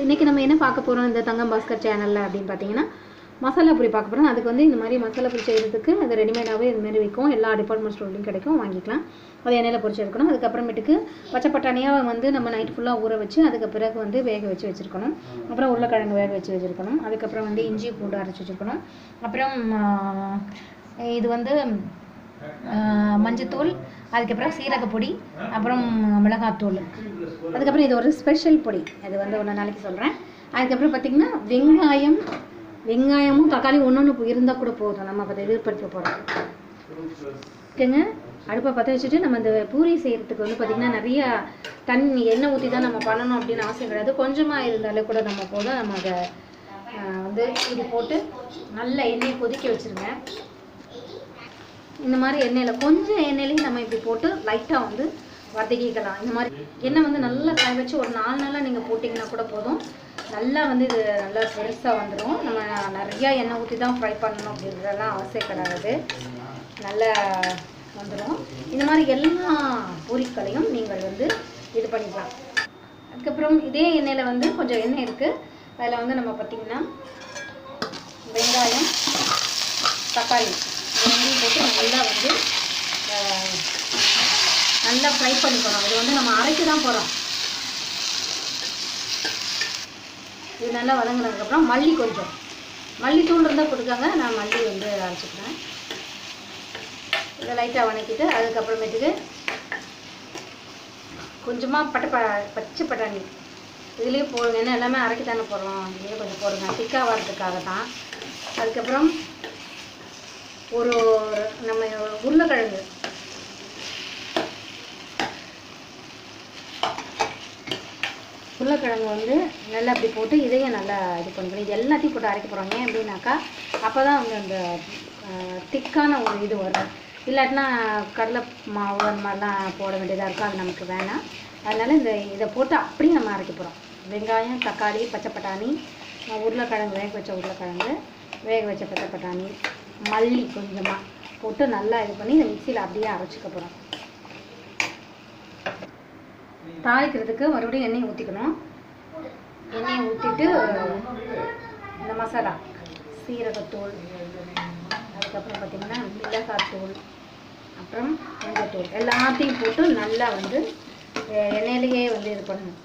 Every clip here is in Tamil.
இன்றைக்கி நம்ம என்ன பார்க்க போகிறோம் இந்த தங்கம் பாஸ்கர் சேனலில் அப்படின்னு பார்த்தீங்கன்னா மசாலா பூரி பார்க்க போகிறோம். அதுக்கு வந்து இந்த மாதிரி மசாலா பூரி செய்கிறதுக்கு அது ரெடிமேடாகவே இதுமாரி விற்கும். எல்லா டிபார்ட்மெண்ட் ஸ்டோர்லையும் கிடைக்கும், வாங்கிக்கலாம். அது எண்ணெயில் பொரிச்சு எடுக்கணும். அதுக்கப்புறமேட்டுக்கு பச்சை பட்டாணியாக வந்து நம்ம நைட் ஃபுல்லாக ஊற வச்சு அதுக்கு பிறகு வந்து வேக வச்சு வச்சுருக்கணும். அப்புறம் உருளைக்கிழங்கு வேக வச்சு வச்சுருக்கணும். அதுக்கப்புறம் வந்து இஞ்சி பூண்டு அரைச்சி வச்சுருக்கணும். அப்புறம் இது வந்து மஞ்சத்தூள், அதுக்கப்புறம் சீரகப்பொடி, அப்புறம் மிளகாத்தூள், அதுக்கப்புறம் இது ஒரு ஸ்பெஷல் பொடி, அது வந்து ஒரு நாளைக்கு சொல்கிறேன். அதுக்கப்புறம் பார்த்திங்கன்னா வெங்காயமும் தக்காளி ஒன்று இருந்தால் கூட போதும். நம்ம அதை எதிர்பார்க்க போகிறோம். ஓகேங்க, அடுப்பை பற்ற வச்சுட்டு நம்ம இந்த பூரி செய்கிறதுக்கு வந்து பார்த்திங்கன்னா நிறைய தண்ணி எண்ணெய் ஊற்றி தான் நம்ம பண்ணணும் அப்படின்னு அவசியம் கிடையாது. கொஞ்சமாக இருந்தாலே கூட நம்ம போதும். நம்ம அதை வந்து இது போட்டு நல்ல எண்ணெயை கொதிக்க வச்சுருங்க. இந்த மாதிரி எண்ணெயில் கொஞ்சம் எண்ணெயிலையும் நம்ம இப்படி போட்டு லைட்டாக வந்து வதக்கிக்கலாம். இந்த மாதிரி எண்ணெய் வந்து நல்லா காய வச்சு ஒரு 4 நாளாக நீங்கள் போட்டிங்கன்னா கூட போதும். நல்லா வந்து இது நல்லா பெருசாக வந்துடும். நம்ம நிறையா எண்ணெய் ஊற்றி தான் ஃப்ரை பண்ணணும் அப்படின்றதெல்லாம் அவசியம் கிடையாது. நல்லா வந்துடும். இந்த மாதிரி எல்லா பூரிக்களையும் நீங்கள் வந்து இது பண்ணிக்கலாம். அதுக்கப்புறம் இதே எண்ணெயில் வந்து கொஞ்சம் எண்ணெய் இருக்குது. அதில் வந்து நம்ம பார்த்திங்கன்னா வெங்காயம், தக்காளி ரெண்டையும் போட்டு நல்லா வந்து நல்லா ஃப்ரை பண்ணிக்கணும். இது வந்து நம்ம அரைக்க தான் போகிறோம். இது நல்லா வதங்கினதுக்கப்புறம் மல்லித்தூள் இருந்தால் கொடுக்காங்க, நான் மல்லி வந்து அரைச்சிக்கிறேன். இதை லைட்டாக வதக்கிட்டு அதுக்கப்புறமேட்டுக்கு கொஞ்சமாக பச்சை பட்டாணி இதுலேயே போடுங்க. ஏன்னா எல்லாமே அரைக்க தானே போடுறோம், இதுலேயே கொஞ்சம் போடுங்க, திக்காக வர்றதுக்காக தான். அதுக்கப்புறம் ஒரு நம்ம உருளைக்கிழங்கு வந்து நல்லா அப்படி போட்டு இதையும் நல்லா இது பண்ணிக்கணும். இது எல்லாத்தையும் போட்டு அரைக்க போகிறோம். ஏன் அப்படின்னாக்கா அப்போ தான் வந்து அந்த திக்கான ஒரு இது வரும். இல்லாட்டினா கடலை மாவு அந்த மாதிரிலாம் போட வேண்டியதாக இருக்கும், அது நமக்கு வேணாம். அதனால் இதை போட்டு அப்படியே நம்ம அரைக்க போகிறோம். வெங்காயம், தக்காளி, பச்சை பட்டாணி, உருளைக்கிழங்கு வேக வச்ச உருளைக்கிழங்கு, வேக வச்ச பச்சை பட்டாணி, மல்லி கொஞ்சமாக போட்டு நல்லா இது பண்ணி இந்த மிக்சியில் அப்படியே அரைச்சிக்க போகிறோம். தாளிக்கிறதுக்கு மறுபடியும் எண்ணெயை ஊற்றிக்கணும். எண்ணெயை ஊற்றிட்டு இந்த மசாலா சீரகத்தூள், அதுக்கப்புறம் பார்த்திங்கன்னா மிளகாத்தூள், அப்புறம் மஞ்சத்தூள் எல்லாத்தையும் போட்டு நல்லா வந்து எண்ணெயிலேயே வந்து இது பண்ணணும்.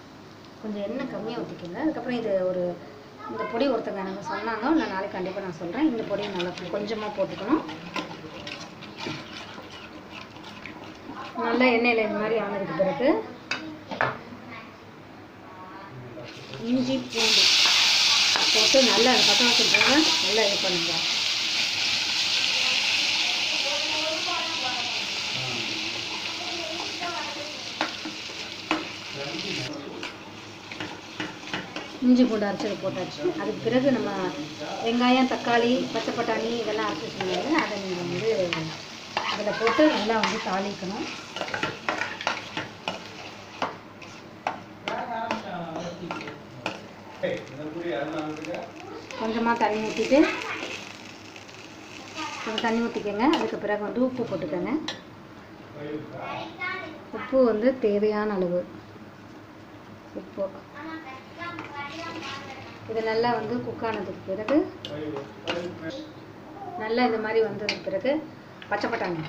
கொஞ்சம் எண்ணெய் கம்மியாக ஊற்றிக்கோங்க. அதுக்கப்புறம் இந்த பொடி ஒருத்தங்க எனக்கு சொன்னாங்க, நான் நாளைக்கு கண்டிப்பாக நான் சொல்கிறேன். இந்த பொடியை நல்லா கொஞ்சமாக போட்டுக்கணும். நல்லா எண்ணெயில் இந்த மாதிரி ஆனதுக்கு பிறகு இஞ்சி பூண்டு போட்டு நல்லா அந்த பச்சை போக நல்லா இது பண்ணுங்க. இஞ்சி பூண்டு அரைச்சது போட்டாச்சு. அதுக்கு பிறகு நம்ம வெங்காயம், தக்காளி, பச்சை பட்டாணி இதெல்லாம் அரைச்சி வச்சுருந்தாங்க. அதை நீங்கள் வந்து அதில் போட்டு நல்லா வந்து தாளிக்கணும். கொஞ்சமாக தண்ணி ஊற்றிக்கோங்க. அதுக்கு பிறகு வந்து உப்பு போட்டுக்கோங்க. உப்பு வந்து தேவையான அளவு உப்பு. இது நல்லா வந்து குக் ஆனதுக்கு பிறகு நல்லா இந்த மாதிரி வந்ததுக்கு பிறகு பச்சை பட்டாணி,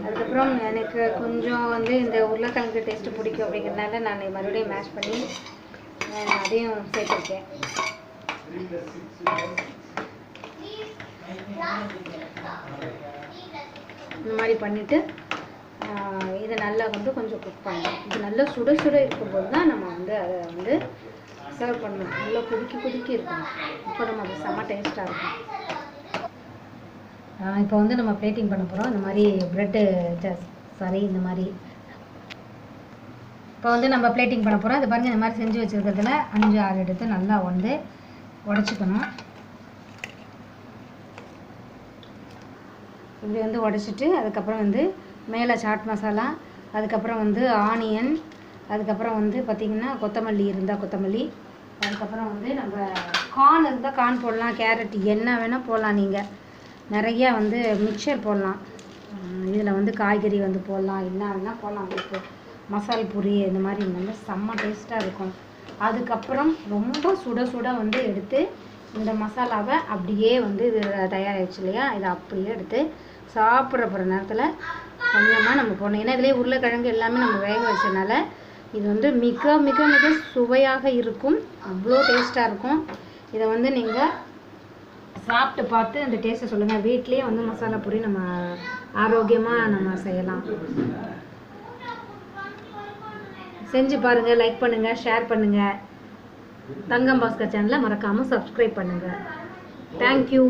அதுக்கப்புறம் எனக்கு கொஞ்சம் வந்து இந்த உருளைக்கிழங்கு டேஸ்ட்டு பிடிக்கும் அப்படிங்கிறதுனால நான் மறுபடியும் மேஷ் பண்ணி அதையும் சேர்த்துருக்கேன். இந்த மாதிரி பண்ணிவிட்டு இதை நல்லா வந்து கொஞ்சம் குக் பண்ணணும். இது நல்லா சுட இருக்கும்போது தான் நம்ம வந்து அதை வந்து சர்வ் பண்ணணும். நல்லா குதுக்கி இருக்கணும். இப்போ நம்ம அது செம்ம டேஸ்ட்டாக இருக்கும். இப்போ வந்து நம்ம பிளேட்டிங் பண்ண போகிறோம். இந்த மாதிரி இந்த மாதிரி இப்போ வந்து நம்ம பிளேட்டிங் பண்ண போகிறோம். அது பாருங்கள், இந்த மாதிரி செஞ்சு வச்சுருக்கிறதுல 5-6 எடுத்து நல்லா வந்து உடச்சிக்கணும். இப்படி வந்து உடச்சிட்டு அதுக்கப்புறம் வந்து மேலே சாட் மசாலா, அதுக்கப்புறம் வந்து ஆனியன், அதுக்கப்புறம் வந்து பார்த்திங்கன்னா கொத்தமல்லி இருந்தால் கொத்தமல்லி, அதுக்கப்புறம் வந்து நம்ம கார்ன் இருந்தால் கார்ன் போடலாம், கேரட் என்ன வேணால் போடலாம். நீங்கள் நிறையா வந்து மிக்சர் போடலாம். இதில் வந்து காய்கறி வந்து போடலாம், என்ன வேணால் போடலாம். உங்களுக்கு மசால் பூரி இந்த மாதிரி நல்லா செம்ம டேஸ்ட்டாக இருக்கும். அதுக்கப்புறம் ரொம்ப சுட சுட வந்து எடுத்து இந்த மசாலாவை அப்படியே வந்து இது தயாராகிடுச்சு இல்லையா, இதை அப்படியே எடுத்து சாப்பிட்ற போகிற நேரத்தில் கொஞ்சமாக நம்ம போடணும். ஏன்னா இதிலே உருளைக்கிழங்கு எல்லாமே நம்ம வேக வச்சதுனால இது வந்து மிக மிக மிக சுவையாக இருக்கும், அவ்வளோ டேஸ்ட்டாக இருக்கும். இதை வந்து நீங்கள் சாப்பிட்டு பார்த்து அந்த டேஸ்ட்டை சொல்லுங்கள். வீட்லேயே வந்து மசாலா பூரி நம்ம ஆரோக்கியமாக நம்ம செய்யலாம். செஞ்சு பாருங்கள், லைக் பண்ணுங்கள், ஷேர் பண்ணுங்கள். தங்கம் பாஸ்கர் சேனலை மறக்காமல் சப்ஸ்கிரைப் பண்ணுங்கள். தேங்க்யூ.